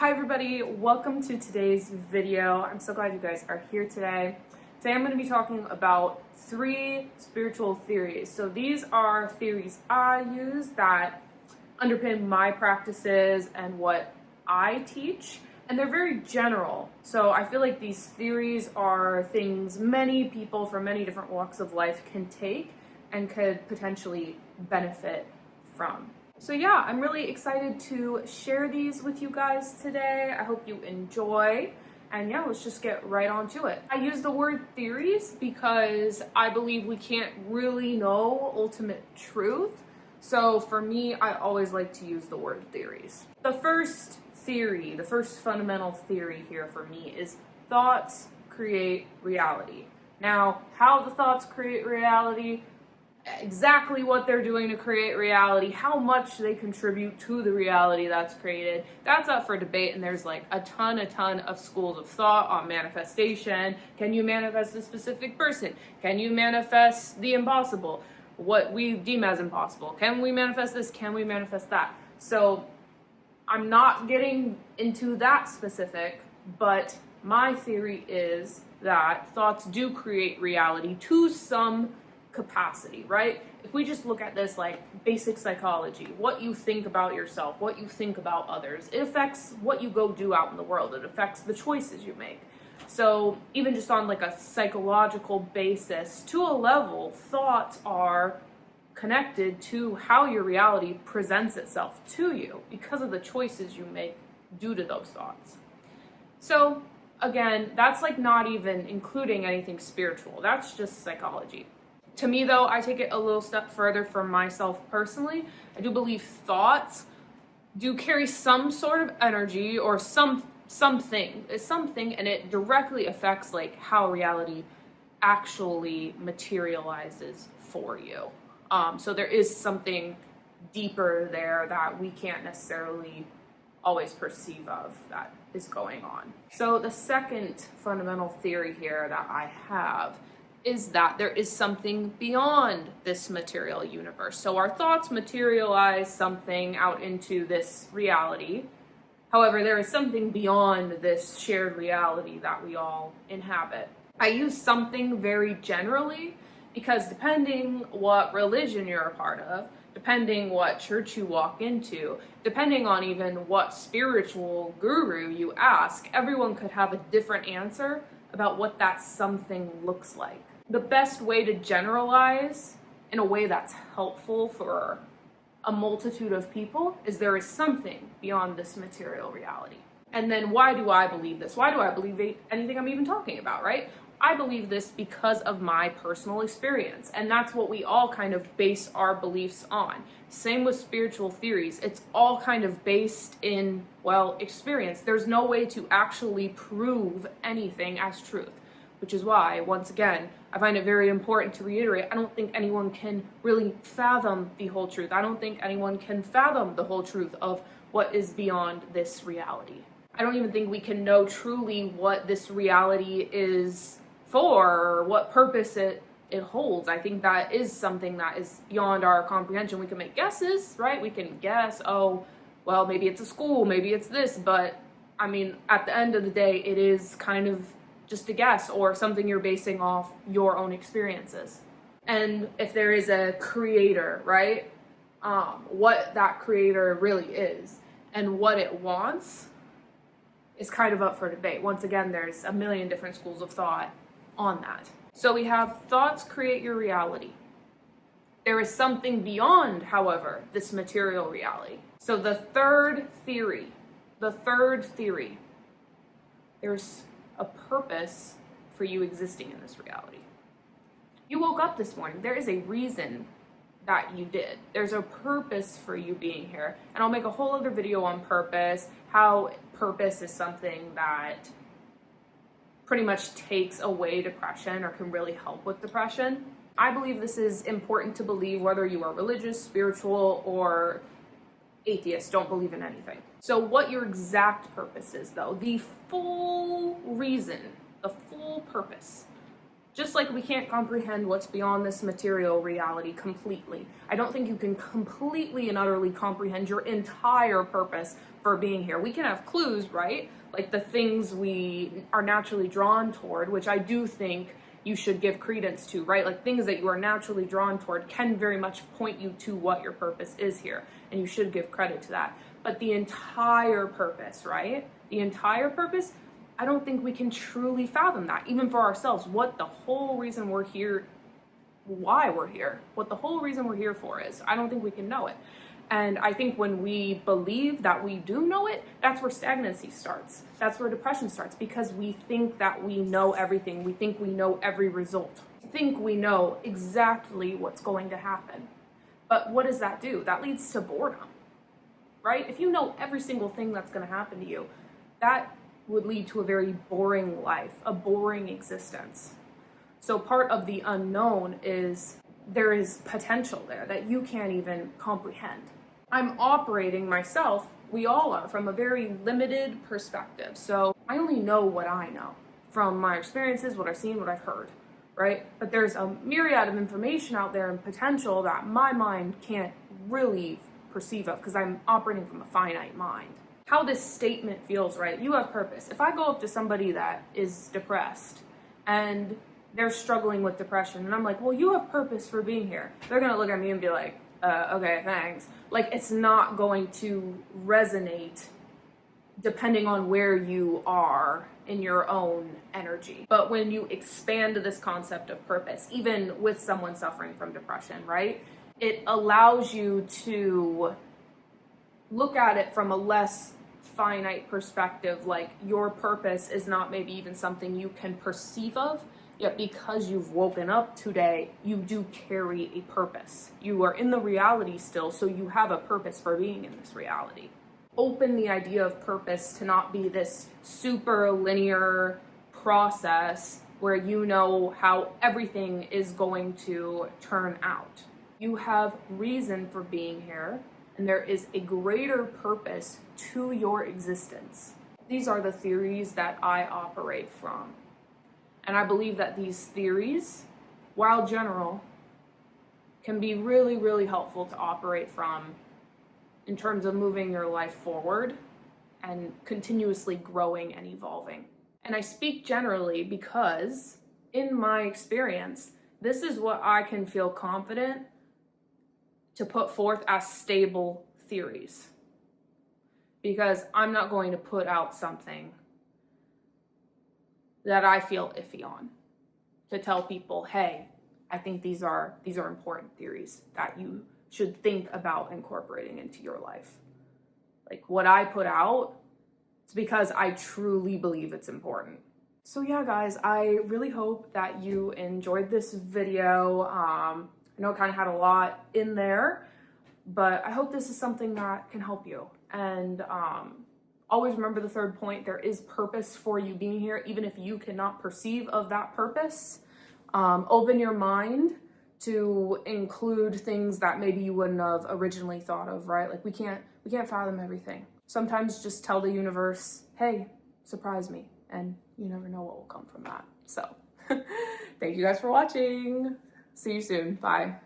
Hi everybody, welcome to today's video. I'm so glad you guys are here today. Today I'm going to be talking about 3 spiritual theories. So these are theories I use that underpin my practices and what I teach, and they're very general. So I feel like these theories are things many people from many different walks of life can take and could potentially benefit from. So yeah, I'm really excited to share these with you guys today. I hope you enjoy. And yeah, let's just get right on to it. I use the word theories because I believe we can't really know ultimate truth. So for me, I always like to use the word theories. The first theory, the first fundamental theory here for me is thoughts create reality. Now, how the thoughts create reality, exactly what they're doing to create reality, how much they contribute to the reality that's created, that's up for debate, and there's like a ton of schools of thought on manifestation. Can you manifest a specific person? Can you manifest the impossible, what we deem as impossible? Can we manifest this? Can we manifest that? So I'm not getting into that specific, but my theory is that thoughts do create reality to some capacity, right? If we just look at this like basic psychology, what you think about yourself, what you think about others, it affects what you go do out in the world. It affects the choices you make. So even just on like a psychological basis, to a level, thoughts are connected to how your reality presents itself to you because of the choices you make due to those thoughts. So again, that's like not even including anything spiritual. That's just psychology. To me, though, I take it a little step further for myself personally. I do believe thoughts do carry some sort of energy or something, and it directly affects like how reality actually materializes for you. So there is something deeper there that we can't necessarily always perceive of that is going on. So the second fundamental theory here that I have is that there is something beyond this material universe. So our thoughts materialize something out into this reality. However, there is something beyond this shared reality that we all inhabit. I use something very generally because depending what religion you're a part of, depending what church you walk into, depending on even what spiritual guru you ask, everyone could have a different answer about what that something looks like. The best way to generalize in a way that's helpful for a multitude of people is there is something beyond this material reality. And then why do I believe this? Why do I believe anything I'm even talking about, right? I believe this because of my personal experience, and that's what we all kind of base our beliefs on. Same with spiritual theories. It's all kind of based in, well, experience. There's no way to actually prove anything as truth, which is why, once again, I find it very important to reiterate, I don't think anyone can really fathom the whole truth. I don't think anyone can fathom the whole truth of what is beyond this reality. I don't even think we can know truly what this reality is for or what purpose it holds. I think that is something that is beyond our comprehension. We can make guesses, right? We can guess, oh, well, maybe it's a school, maybe it's this, but I mean, at the end of the day, it is kind of just a guess or something you're basing off your own experiences. And if there is a creator, right, what that creator really is and what it wants is kind of up for debate. Once again, there's a million different schools of thought on that. So we have thoughts create your reality. There is something beyond, however, this material reality. So the third theory, there's a purpose for you existing in this reality. You woke up this morning. There is a reason that you did. There's a purpose for you being here. And I'll make a whole other video on purpose, how purpose is something that pretty much takes away depression or can really help with depression. I believe this is important to believe whether you are religious, spiritual, or atheist, don't believe in anything. So what your exact purpose is, though, the full reason, the full purpose Just like we can't comprehend what's beyond this material reality completely. I don't think you can completely and utterly comprehend your entire purpose for being here. We can have clues, right? Like the things we are naturally drawn toward, which I do think you should give credence to, right? Like things that you are naturally drawn toward can very much point you to what your purpose is here, and you should give credit to that. But the entire purpose, right? The entire purpose, I don't think we can truly fathom that, even for ourselves, what the whole reason we're here, why we're here, what the whole reason we're here for is. I don't think we can know it. And I think when we believe that we do know it, that's where stagnancy starts. That's where depression starts, because we think that we know everything. We think we know every result. We think we know exactly what's going to happen. But what does that do? That leads to boredom, right? If you know every single thing that's going to happen to you, that would lead to a very boring life, a boring existence. So part of the unknown is there is potential there that you can't even comprehend. I'm operating myself, we all are, from a very limited perspective. So I only know what I know from my experiences, what I've seen, what I've heard, right? But there's a myriad of information out there and potential that my mind can't really perceive of, because I'm operating from a finite mind. How this statement feels, right? You have purpose. If I go up to somebody that is depressed and they're struggling with depression, and I'm like, well, you have purpose for being here, they're gonna look at me and be like, okay, thanks. Like, it's not going to resonate depending on where you are in your own energy. But when you expand this concept of purpose, even with someone suffering from depression, right? It allows you to look at it from a less finite perspective, like your purpose is not maybe even something you can perceive of, yet because you've woken up today, you do carry a purpose. You are in the reality still, so you have a purpose for being in this reality. Open the idea of purpose to not be this super linear process where you know how everything is going to turn out. You have reason for being here, and there is a greater purpose to your existence. These are the theories that I operate from. And I believe that these theories, while general, can be really, really helpful to operate from in terms of moving your life forward and continuously growing and evolving. And I speak generally because, in my experience, this is what I can feel confident to put forth as stable theories, because I'm not going to put out something that I feel iffy on to tell people, hey, I think these are important theories that you should think about incorporating into your life. Like, what I put out, it's because I truly believe it's important. So yeah, guys, I really hope that you enjoyed this video. I know it kind of had a lot in there, but I hope this is something that can help you. And always remember the third point: there is purpose for you being here, even if you cannot perceive of that purpose. Open your mind to include things that maybe you wouldn't have originally thought of, right? Like we can't fathom everything. Sometimes just tell the universe, hey, surprise me, and you never know what will come from that. So thank you guys for watching. See you soon. Bye.